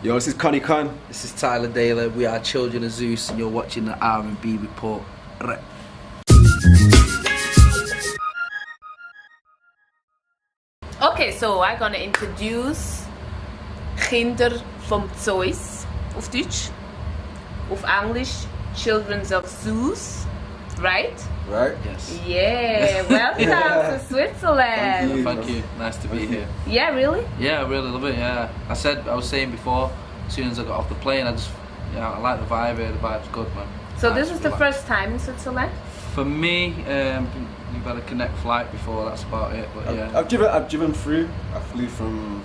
Yo, this is Connie Khan. This is Tyler Daler. We are Children of Zeus, and you're watching the R&B Report. Okay, so I'm gonna introduce Kinder vom Zeus auf Deutsch, auf Englisch Children of Zeus, right? Right? Yes. Yeah, welcome to Switzerland. Thank you. Nice to be here. Yeah, really? Yeah, I really love it. Yeah, I was saying before, as soon as I got off the plane, I like the vibe here. The vibe's good, man. So Nice, this is the relaxed. first time in Switzerland? For me, you've had a connect flight before. That's about it. But yeah, I've driven through. I flew from,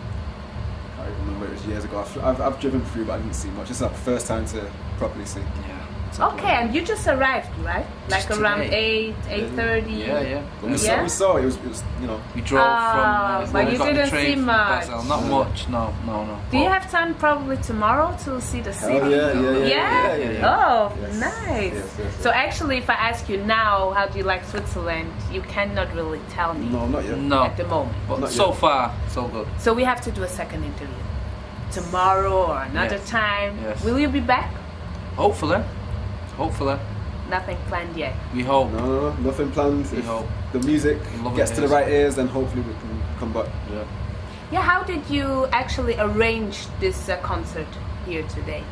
I can't remember, it was years ago. I've driven through, but I didn't see much. It's the first time to properly see. yeah. Okay, and you just arrived, right? Like Just around today. 8:30? Yeah. When we Yeah? saw it was, you know. We drove from. but we you got the didn't train see from much. Basel. Not much. No. Do you have time probably tomorrow to see the city? Hell yeah. Yeah? Oh, Yes. nice. Yes. So actually, if I ask you now, how do you like Switzerland, you cannot really tell me No, not yet. No, at the moment. but Not so yet. far, so good. So we have to do a second interview. Tomorrow or another Yes. time. Yes. Will you be back? Hopefully. Nothing planned yet. We hope. No, nothing planned. We If hope. the music Love gets it to the is. right ears, then hopefully we can come back. Yeah. Yeah, how did you actually arrange this concert here today?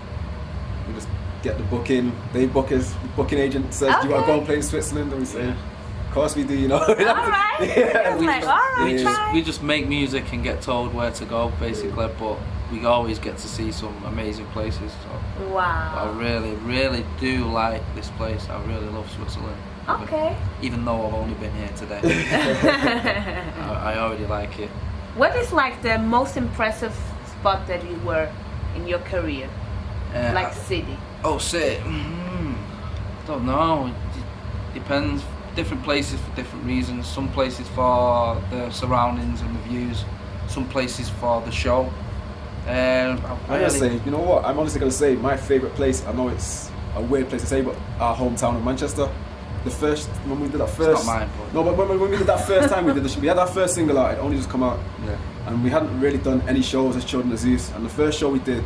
We just get the booking. They book us. The booking agent says, "Do you want to go and play in Switzerland?" And we say, "Of course we do." You know. All right. Yeah, I was like, all right, Yeah. We just make music and get told where to go, basically. But we always get to see some amazing places. So I Wow. really do like this place. I really love Switzerland. Okay. Even though I've only been here today, I already like it. What is like the most impressive spot that you were in your career? Like city? Oh, say, don't know. It depends. Different places for different reasons. Some places for the surroundings and the views. Some places for the show. I'm gonna say, you know what? I'm honestly gonna say my favorite place. I know it's a weird place to say, but our hometown of Manchester. The first when we did that first. It's not mine, but No, but when we did that first time, we had our first single out. It only just come out, yeah. and we hadn't really done any shows as Children of Zeus. And the first show we did,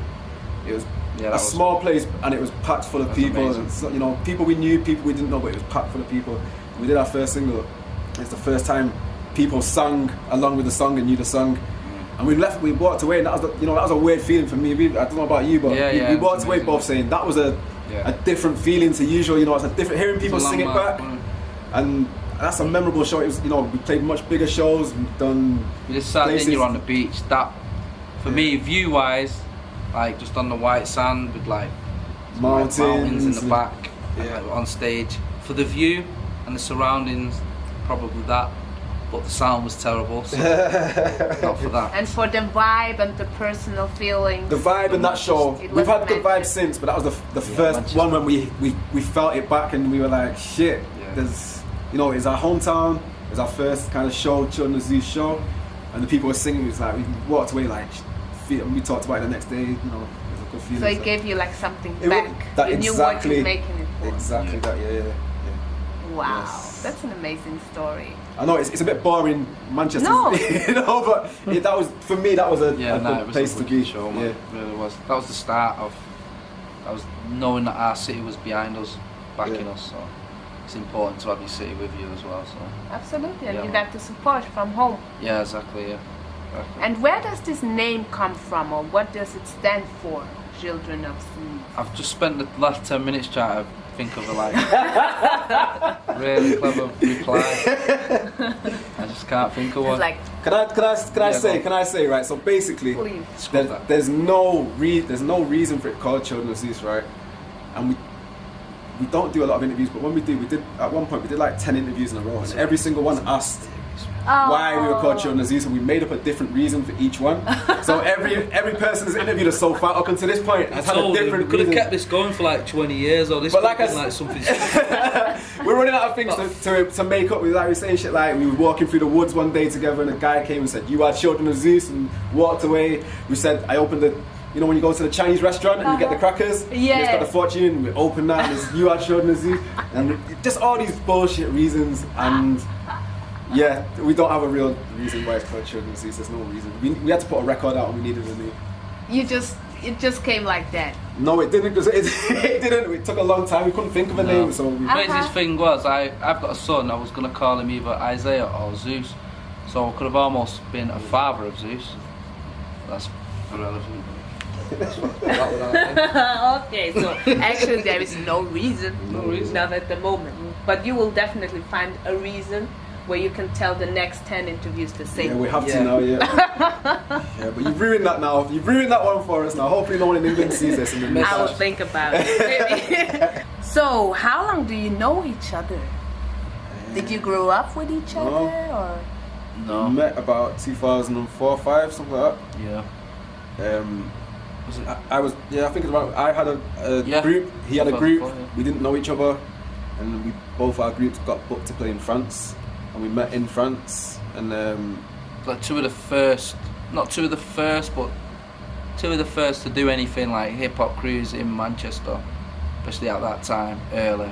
it was Yeah, a that was- small place, and it was packed full of That's people. amazing. And so, you know, people we knew, people we didn't know, but it was packed full of people. We did our first single. It's the first time people sang along with the song and knew the song. And we walked away, and that was a weird feeling for me. I don't know about you, but Yeah, we it walked was away amazing. both saying that was a Yeah. different feeling to usual. You know, it's a different hearing people It's a sing it landmark, back, wasn't and that's a memorable show. It was, you know, we played much bigger shows. We've done We just sat places. in here on the beach. That, for me, view-wise, like just on the white sand with like some, like, Mountains mountains in the and- back, and, yeah. like, on stage. For the view and the surroundings, probably that. But the sound was terrible, so not for that. And for the vibe and the personal feeling. the vibe in that show. It We've was had good vibes Manchester. since, but that was the first Manchester. one when we felt it back, and we were like, shit. Yeah. There's, you know, it's our hometown. It's our first kind of show, Children of Zeus show, and the people were singing. It was like we walked away like, we talked about it the next day. You know, it was a good feeling. So it gave you like something It wa- back. that You knew what exactly- you're making it for. Exactly Yeah. that. Yeah. Wow, Yes. that's an amazing story. I know it's a bit boring, Manchester. No. You know, but that was for me. That was a Yeah, good no, it was place a to good be. show, man. Yeah. It really was. That was the start of. That was knowing that our city was behind us, backing Yeah. us. So it's important to have your city with you as well. So Absolutely, and Yeah, you man. got the support from home. yeah, exactly. Yeah. Exactly. And where does this name come from, or what does it stand for? Children of Zeus. I've just spent the last 10 minutes trying to think of a like really clever reply. I just can't think of It's one. like, Can I Yeah, say right? So basically, please. Scrub that. there's no reason for it called Children of Zeus, right? And we don't do a lot of interviews, but when we did at one point we did like 10 interviews in a row, and every single one asked why we were called Children of Zeus, and we made up a different reason for each one. So every person who's interviewed us so far up until this point has had a different we could have reason. kept this going for like 20 years, or this But could like have I been like s- something. We're running out of things to make up with. Like we were saying shit like we were walking through the woods one day together, and a guy came and said, "You are Children of Zeus," and walked away. We said, "I opened the." You know when you go to the Chinese restaurant and you get the crackers? Yeah. It's got the fortune, we open that and it's "You are Children of Zeus," and just all these bullshit reasons, and yeah, we don't have a real reason why it's called Children of Zeus. There's no reason. We had to put a record out and we needed a name. You just it just came like that? No, it didn't. Because it didn't. It took a long time. We couldn't think of a name, so we. Craziest thing was I've got a son. I was gonna call him either Isaiah or Zeus, so I could have almost been a father of Zeus. That's irrelevant. Okay, so actually there is no reason. No reason. Not at the moment. But you will definitely find a reason where you can tell the next 10 interviews the same. Yeah, we have to now, yeah. Yeah, but you've ruined that now. You've ruined that one for us now. Hopefully no one in England sees this and then I will think about it. So, how long do you know each other? Did you grow up with each other or? No. We met about 2004, 5, something like Yeah. that. Was it? I think it's about, I had a group, he had a group, we didn't know each other, and we both our groups got booked to play in France, and we met in France, and Like two of the first, not two of the first, but two of the first to do anything like hip hop crews in Manchester, especially at that time, early.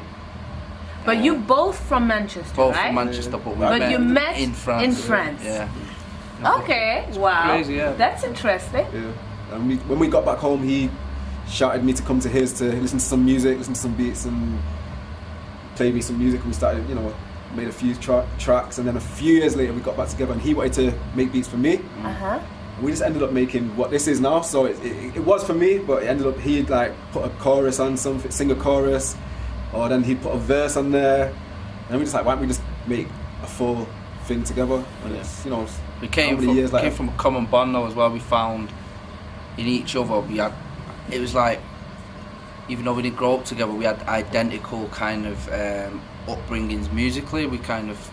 But you both from Manchester, Both right? from Manchester, but we But you met in France. in France. Yeah. Okay, wow. crazy, yeah. That's interesting. yeah. And when we got back home, he shouted me to come to his to listen to some music, listen to some beats, and play me some music. And we started, made a few tracks, and then a few years later we got back together, and he wanted to make beats for me. Uh-huh. We just ended up making what this is now. So it was for me, but it ended up he'd like put a chorus on something, sing a chorus, or then he'd put a verse on there, and we just like, why don't we just make a full thing together? And it's We came how many years later? from a common bond though as well. We found in each other it was like, even though we didn't grow up together, we had identical kind of upbringings musically. We kind of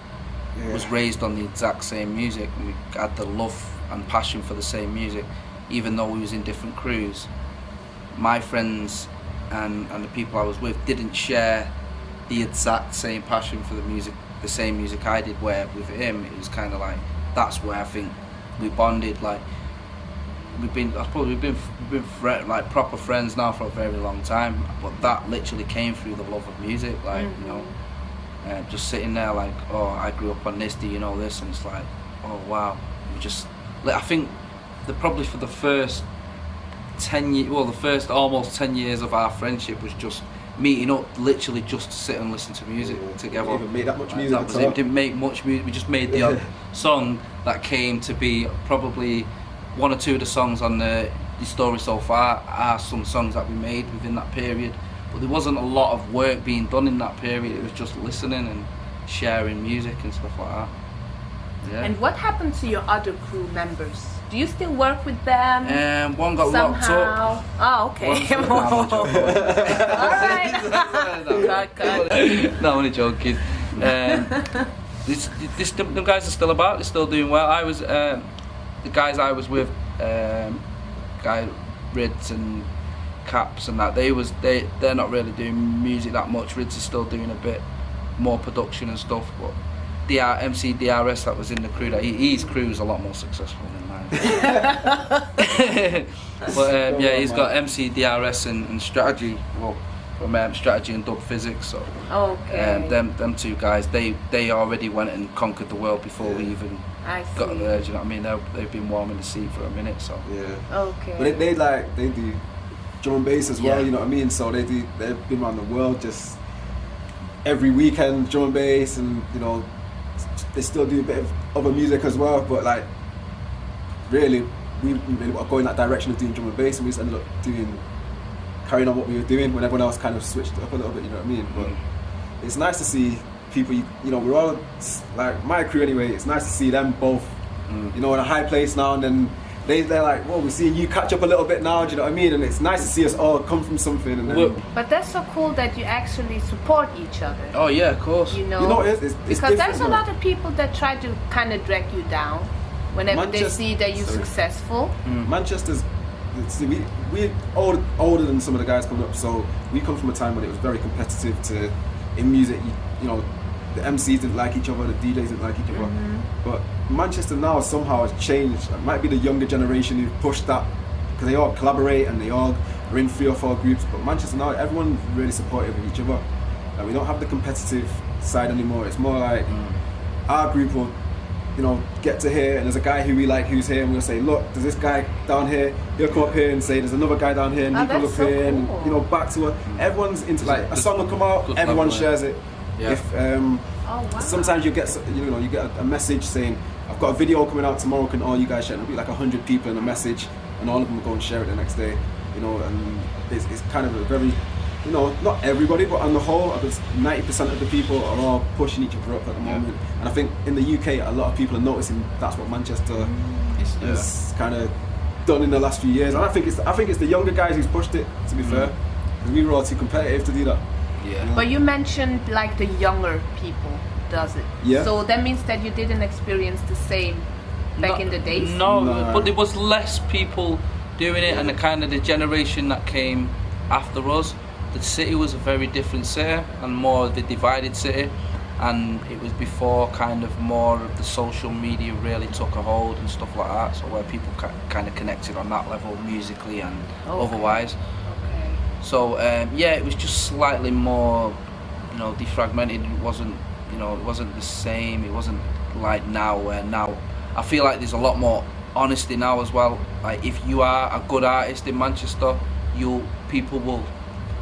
was raised on the exact same music, and we had the love and passion for the same music, even though we was in different crews. My friends and the people I was with didn't share the exact same passion for the same music I did, where with him it was kind of like, that's where I think we bonded. Like we've been like proper friends now for a very long time, but that literally came through the love of music. Like just sitting there like, oh, I grew up on this, do you know this? And it's like, oh wow. I think that probably for the first 10 years, well, the first almost 10 years of our friendship was just meeting up literally just to sit and listen to music together. We didn't make that much Like, music that was at it. all. We didn't make much music. We just made the odd song that came to be probably one or two of the songs on the story so far are some songs that we made within that period. But there wasn't a lot of work being done in that period. It was just listening and sharing music and stuff like that. Yeah. And what happened to your other crew members? Do you still work with them? One got locked up. Oh, okay. Alright. No, I'm only joking. The guys are still about. They're still doing well. I was the guys I was with, guy Rids and Caps and that. They're not really doing music that much. Rids is still doing a bit more production and stuff, but MC DRS that was in the crew, his crew is a lot more successful than mine. But he's got MC DRS and Strategy, well, from Strategy and Dub Physics. So them two guys, they already went and conquered the world before we even got there. Do you know what I mean? They've been warming the seat for a minute. So Okay. But they do drum and bass as well. You know what I mean? So they've been around the world just every weekend, drum and bass, and they still do a bit of other music as well, but like really we really want to go in that direction of doing drum and bass, and we just ended up carrying on what we were doing when everyone else kind of switched up a little bit, you know what I mean? But it's nice to see people, we're all like my crew anyway, it's nice to see them both in a high place now, and then they're like, well, we're seeing you catch up a little bit now, do you know what I mean? And it's nice to see us all come from something. And then, but that's so cool that you actually support each other. Oh yeah, of course. it's because there's a now. lot of people that try to kind of drag you down whenever they see that you're successful. Manchester's, we're older than some of the guys coming up, so we come from a time when it was very competitive in music. The MCs didn't like each other, the DJs didn't like each other. But Manchester now somehow has changed. It might be the younger generation who've pushed that, because they all collaborate and they all are in 3 or 4 groups. But Manchester now, everyone's really supportive of each other. Like, we don't have the competitive side anymore. It's more like our group will get to here, and there's a guy who we like who's here, and we'll say, look, there's this guy down here. He'll come up here and say, there's another guy down here, and he comes up so here, cool. and back to it. Everyone's into like a song will come out, everyone shares it. Yeah. If wow. sometimes you get a message saying, I've got a video coming out tomorrow, can all you guys share it? It'll be like 100 people in a message, and all of them will go and share it the next day. And it's kind of a very, not everybody, but on the whole, 90% of the people are all pushing each other up at the moment. And I think in the UK, a lot of people are noticing that's what Manchester has kind of done in the last few years. And I think it's the younger guys who's pushed it, to be fair, because we were all too competitive to do that. Yeah. But you mentioned like the younger people does it. Yeah. So that means that you didn't experience the same back in the days? No, No. but there was less people doing it, and the generation that came after us, the city was a very different city and more of the divided city, and it was before kind of more of the social media really took a hold and stuff like that, so where people kind of connected on that level musically and otherwise. Okay. So it was just slightly more, defragmented. It wasn't the same. It wasn't like now, where now I feel like there's a lot more honesty now as well. Like if you are a good artist in Manchester, people will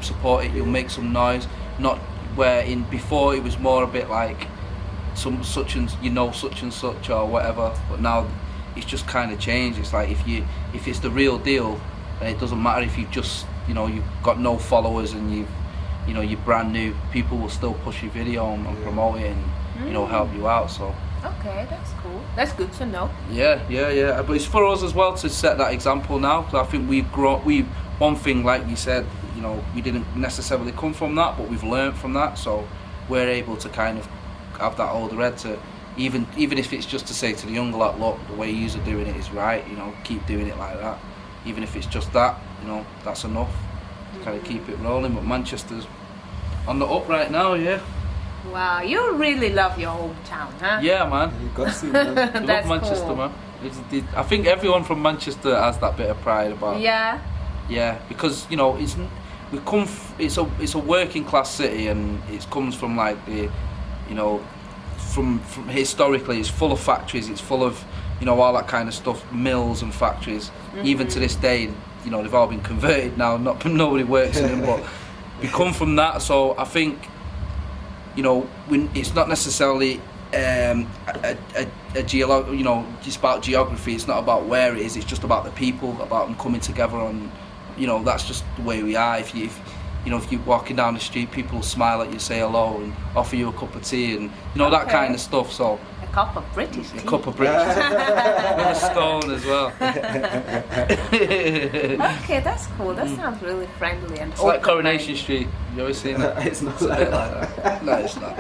support it. You'll make some noise. Not where before it was more a bit like such and such or whatever. But now it's just kind of changed. It's like if it's the real deal, then it doesn't matter if you just you've got no followers and you're brand new. People will still push your video and promote it and help you out. So. Okay, that's cool. That's good to know. Yeah. But it's for us as well to set that example now. Because I think one thing, like you said, we didn't necessarily come from that, but we've learned from that. So we're able to kind of have that older head to, even if it's just to say to the younger lot, look, the way you are doing it is right. Keep doing it like that. Even if it's just that, that's enough. To kind of keep it rolling. But Manchester's on the up right now, yeah. Wow, you really love your hometown, huh? Yeah, man. You got to, man. I love Manchester, cool. man. I think everyone from Manchester has that bit of pride about. Yeah. Yeah, because it's a working class city, and it comes from like the, from historically it's full of factories. It's full of all that kind of stuff, mills and factories. Even to this day, they've all been converted now. Nobody works in them, but we come from that. So I think. It's not necessarily just about geography. It's not about where it is. It's just about the people, about them coming together, and that's just the way we are. If you're walking down the street, people will smile at you, say hello, and offer you a cup of tea, and that kind of stuff. So A cup of British tea. a cup of British with a stone as well. Okay, that's cool. That sounds really friendly and It's like Coronation Street. You always seen that? It's not It's a like bit that. like that. No, it's not.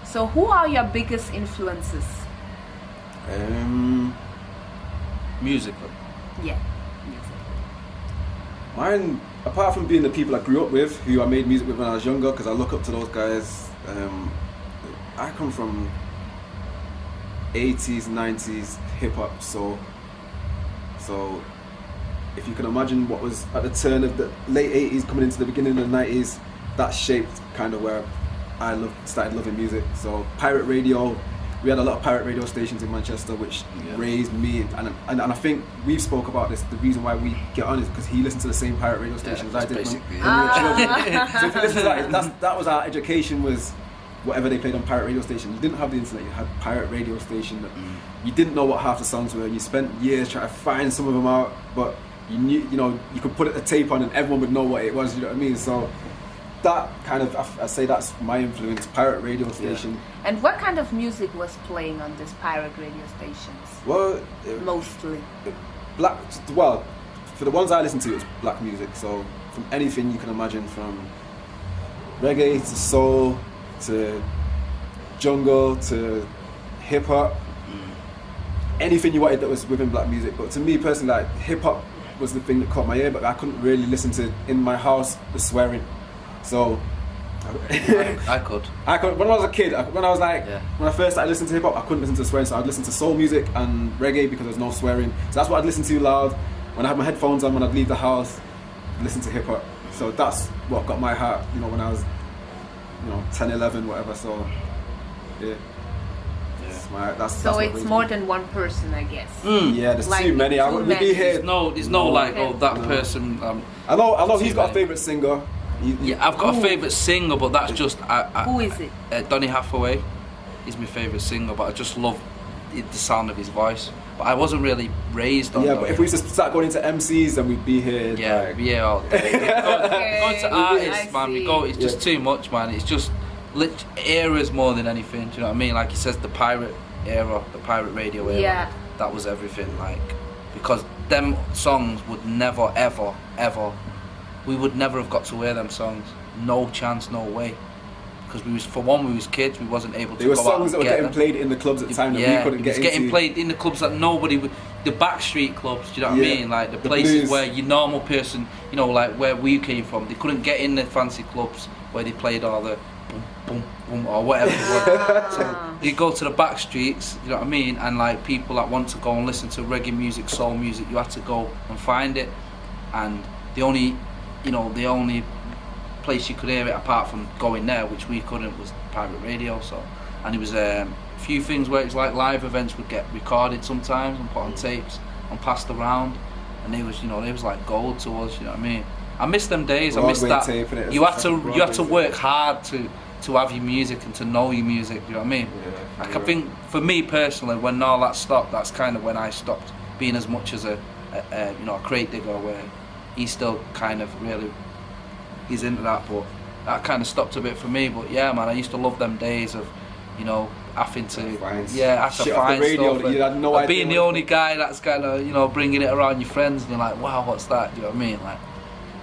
So, who are your biggest influences? Musically. Yeah. Mine, apart from being the people I grew up with, who I made music with when I was younger, because I look up to those guys. I come from 80s, 90s hip hop, so if you can imagine what was at the turn of the late 80s coming into the beginning of the 90s, that shaped kind of where I started loving music. So pirate radio, we had a lot of pirate radio stations in Manchester, which raised me, and I think we've spoke about this. The reason why we get on is because he listened to the same pirate radio stations I did. Basically. So if you listen to that was our education, was whatever they played on pirate radio station. You didn't have the internet, you had pirate radio station that you didn't know what half the songs were, and you spent years trying to find some of them out, but you knew, you could put a tape on and everyone would know what it was, you know what I mean? So that kind of, I say that's my influence, pirate radio station. And what kind of music was playing on these pirate radio stations? Well, Mostly. for the ones I listened to, it was black music, so from anything you can imagine, from reggae to soul, to jungle, to hip hop, anything you wanted that was within black music. But to me personally, like hip hop was the thing that caught my ear, but I couldn't really listen to in my house the swearing. So I could. When I was a kid, when I first started listening to hip hop, I couldn't listen to swearing, so I'd listen to soul music and reggae because there's no swearing. So that's what I'd listen to loud. When I had my headphones on, when I'd leave the house, I'd listen to hip hop. So that's what got my heart, when I was 10, 11, whatever. So yeah. right? That's So what it's brings more me. than one person, I guess. Yeah, there's Like too many. too We'd many. be here. There's no like, Okay. oh, that No. person. I know he's too got a many. favourite singer. Yeah, I've got a favourite singer, but that's just Who is it? Donny Hathaway is my favourite singer, but I just love the sound of his voice. But I wasn't really raised on. Yeah, Donny. but if we just start going into MCs, then we'd be here. Yeah, like, yeah, all day. Going to artists, I man, we see. go. It's just too much, man. It's just eras more than anything. Do you know what I mean? Like he says, the pirate era, the pirate radio era. Yeah. That was everything. Like, because them songs would never, ever, ever. We would never have got to hear them songs. No chance, no way. Because we was kids. We wasn't able to. There were go out songs and that were get getting them. played in the clubs at the time that Yeah, we couldn't it get was into. getting played in the clubs that nobody would, the backstreet clubs, do you know what I Yeah, mean? Like the the places blues. where your normal person, you know, like where we came from, they couldn't get in the fancy clubs where they played all the boom, boom, boom, or whatever it was. So you go to the back streets, you know what I mean? And like people that want to go and listen to reggae music, soul music, you had to go and find it. And the only place you could hear it apart from going there, which we couldn't, was pirate radio. So, and it was a few things where it's like live events would get recorded sometimes and put on tapes and passed around, and they was like gold to us. You know what I mean? I miss them days. I miss Broadway that. tape, innit? You had to Broadway you had to tape. work hard to have your music and to know your music. You know what I mean? Yeah, Like I think for me personally, when all that stopped, that's kind of when I stopped being as much as a crate digger, where he's still kind of really. He's into that, but that kind of stopped a bit for me. But yeah, man, I used to love them days of, having to, Find have to shit off the find radio stuff. that you had no and idea being the what- only guy that's kind of, bringing it around your friends, and you're like, wow, what's that? Do you know what I mean? Like,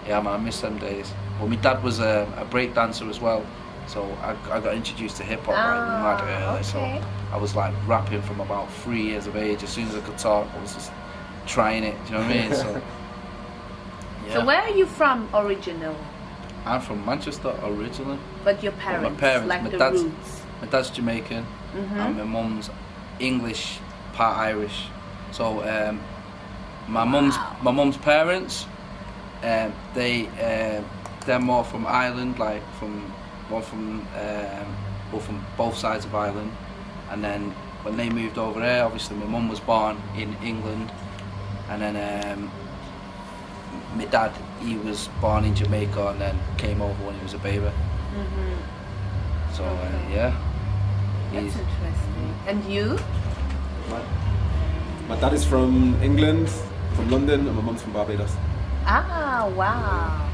yeah, man, I miss them days. But my dad was a break dancer as well, so I got introduced to hip hop mad early. So okay. I was like rapping from about 3 years of age. As soon as I could talk, I was just trying it. Do you know what I mean? So. Yeah. So where are you from originally? I'm from Manchester originally. But your parents, parents, like my the dad's- roots. My dad's Jamaican and my mum's English, part Irish. So my mum's parents, they're more from Ireland, like from both sides of Ireland. And then when they moved over here, obviously my mum was born in England, and then my dad, he was born in Jamaica and then came over when he was a baby. So Okay. yeah, That's he's interesting. And you? My dad is from England, from London, and my mum's from Barbados. Ah, wow.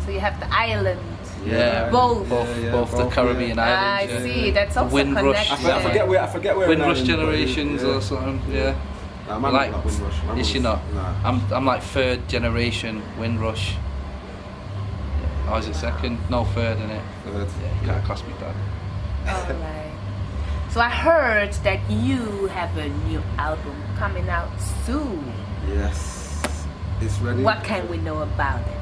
So you have the island. Both. both the both, Caribbean I islands. Yeah. see. That's also Windrush. connected. I forget where. in Windrush Ireland, but generations yeah. or something. Yeah. Nah, man, Like- not Windrush. My Is she mum's- not? Nah. I'm like third generation Windrush. Or is it second? No, third in it. Third. Yeah, you can't class me dad. Alright. So I heard that you have a new album coming out soon. Yes. It's ready. What can we know about it?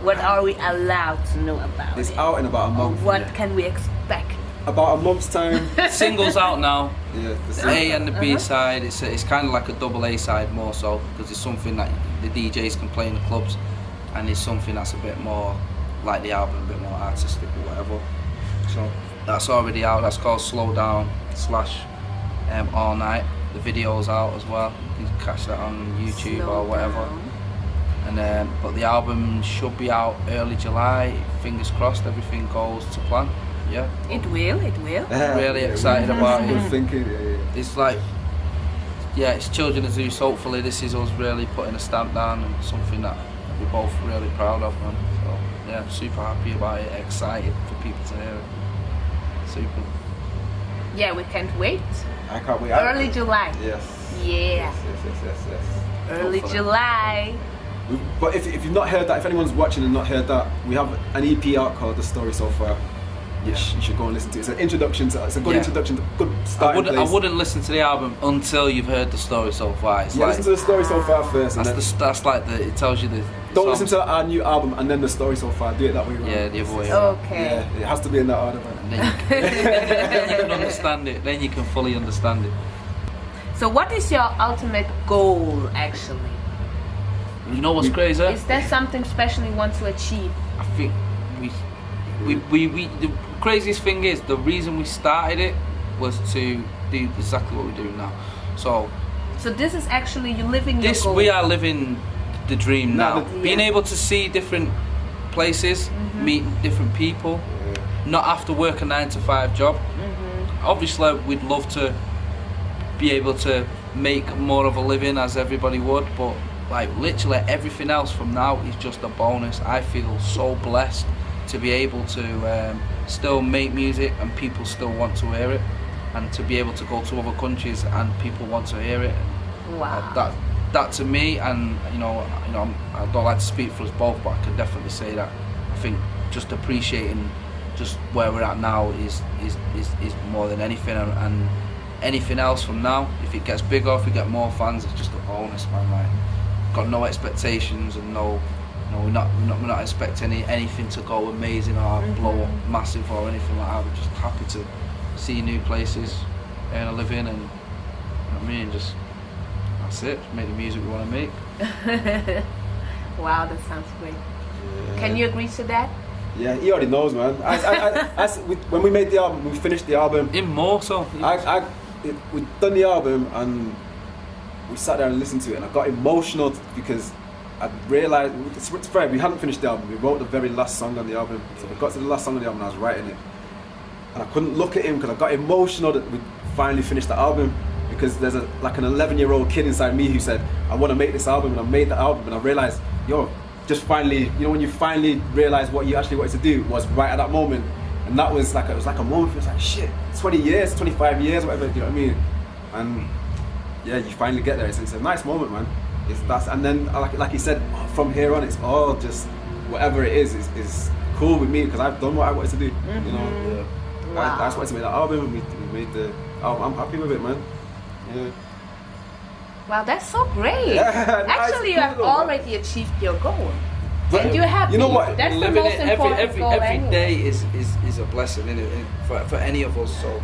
What are we allowed to know about It's it? out in about a Or month. what can we expect? About a month's time. Singles out now. Yeah. The A and the B side. It's kind of like a double A side more so, because it's something that the DJs can play in the clubs, and it's something that's a bit more like the album, a bit more artistic or whatever. So that's already out. That's called Slow Down / All Night. The video's out as well. You can catch that on YouTube Slow or whatever. down. And but the album should be out early July. Fingers crossed, everything goes to plan. Yeah. It will, it will. Really excited about Good it. thinking. Yeah. It's like, yeah, it's Children of Zeus. Hopefully, this is us really putting a stamp down and something that we're both really proud of, man. So yeah, super happy about it. Excited for people to hear it. Super. Yeah, we can't wait. I can't wait. Early July. Yes. Yeah. Yes. Early Hopefully. July. But if you've not heard that, if anyone's watching and not heard that, we have an EP out called The Story So Far. You should go and listen to it. It's an introduction to, it's a good Yeah. introduction, to good starting I place. wouldn't listen to the album until you've heard the story so far. It's Yeah, like, listen to The Story So Far first. And then, that's like it tells you the. don't listen to our new album and then The Story So Far. Do it that way around. Yeah, the other way around. Okay. Yeah, it has to be in that order, man. And then you can understand it. Then you can fully understand it. So what is your ultimate goal actually? You know what's crazy? Is there something special you want to achieve? I think we the craziest thing is the reason we started it was to do exactly what we're doing now. So this is actually you living your goal. we are living the dream now. Yeah. Being able to see different places, meet different people, not have to work a 9-to-5 job. Obviously, we'd love to be able to make more of a living as everybody would, but like literally everything else from now is just a bonus. I feel so blessed to be able to still make music and people still want to hear it, and to be able to go to other countries and people want to hear it. Wow. That to me, and I don't like to speak for us both, but I can definitely say that I think just appreciating just where we're at now is more than anything, and anything else from now, if it gets bigger, if we get more fans, it's just a bonus, man. Like, got no expectations, and we're not expecting anything to go amazing or blow up massive or anything like that. We're just happy to see new places, earn a living, and just that's it. Just make the music we want to make. Wow, that sounds great. Yeah. Can you agree to that? Yeah, he already knows, man. When we made the album, we finished the album. In more so. We'd done the album and we sat there and listened to it, and I got emotional because I realised, it's fair, we hadn't finished the album. We wrote the very last song on the album. So we got to the last song on the album and I was writing it. And I couldn't look at him because I got emotional that we finally finished the album, because there's an 11-year-old kid inside me who said, I want to make this album, and I made the album, and I realised, just finally, when you finally realise what you actually wanted to do was right at that moment. And that was it was like a moment, it was like, shit, 20 years, 25 years, whatever, you know what I mean? And yeah, you finally get there. It's a nice moment, man. And then, like you said, from here on, it's all just, whatever it is cool with me, because I've done what I wanted to do, you know? Yeah. Wow. I just wanted to make that album, and we made the album. I'm happy with it, man. Yeah. Wow, that's so great. Yeah, Actually, you have already achieved your goal. But and you're happy. You know what? That's the Living most it important goal every anyway. day is a blessing, innit, for any of us. So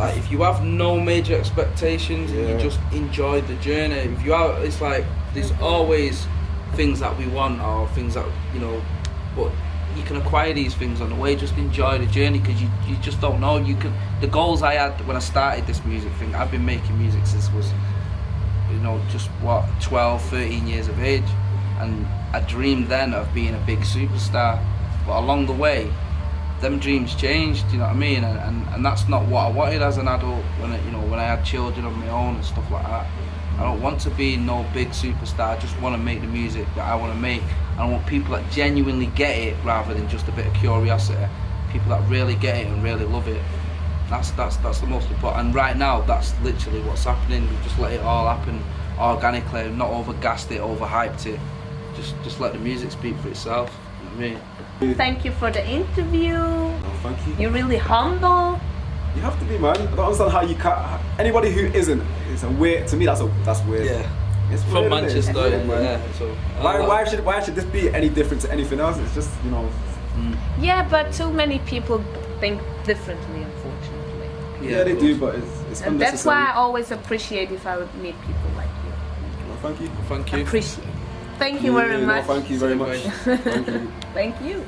if you have no major expectations and you just enjoy the journey, it's like there's always things that we want or things that but you can acquire these things on the way. Just enjoy the journey, because you just don't know. The goals I had when I started this music thing, I've been making music since I was 12, 13 years of age, and I dreamed then of being a big superstar, but along the way them dreams changed, you know what I mean, and that's not what I wanted as an adult when I had children of my own and stuff like that. I don't want to be no big superstar. I just want to make the music that I want to make. I want people that genuinely get it rather than just a bit of curiosity. People that really get it and really love it. That's the most important. And right now, that's literally what's happening. We just let it all happen organically, not overgassed it, overhyped it. Just let the music speak for itself. You know what I mean? Thank you for the interview. Oh, thank you. You're really humble. You have to be, man. I don't understand how you can't. Anybody who isn't, it's a weird. To me, that's weird. Yeah. It's From weird, isn't it? Manchester, It's weird, yeah. man. So Why should this be any different to anything else? It's just Yeah, but too many people think differently, unfortunately. Yeah, they do, but it's And unnecessary. that's why I always appreciate if I would meet people like you. Well, thank you. Thank you. Appreciate. Thank you very No, much. thank you very much. Thank you. Thank you.